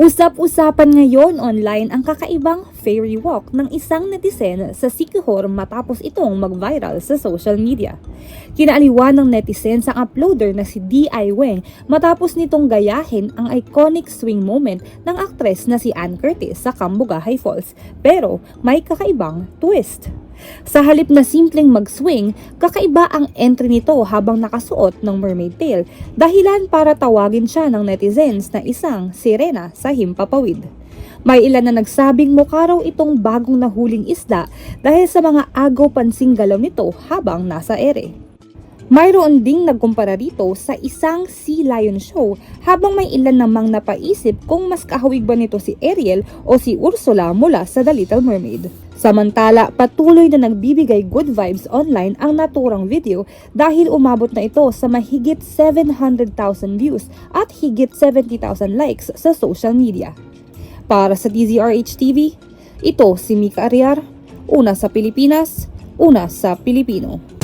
Usap-usapan ngayon online ang kakaibang fairy walk ng isang netizen sa Siquijor matapos itong mag-viral sa social media. Kinaaliwan ng netizens ang uploader na si D.I. Weng matapos nitong gayahin ang iconic swing moment ng aktres na si Ann Curtis sa Cambugahay Falls, pero may kakaibang twist. Sa halip na simpleng mag-swing, kakaiba ang entry nito habang nakasuot ng mermaid tail, dahilan para tawagin siya ng netizens na isang sirena sa himpapawid. May ilan na nagsabing mukha raw itong bagong nahuling isda dahil sa mga agaw pansing galaw nito habang nasa ere. Mayroon ding nagkumpara rito sa isang sea lion show habang may ilan namang napaisip kung mas kahawig ba nito si Ariel o si Ursula mula sa The Little Mermaid. Samantala, patuloy na nagbibigay good vibes online ang naturang video dahil umabot na ito sa mahigit 700,000 views at higit 70,000 likes sa social media. Para sa DZRH TV, ito si Mika Arriar, una sa Pilipinas, una sa Pilipino.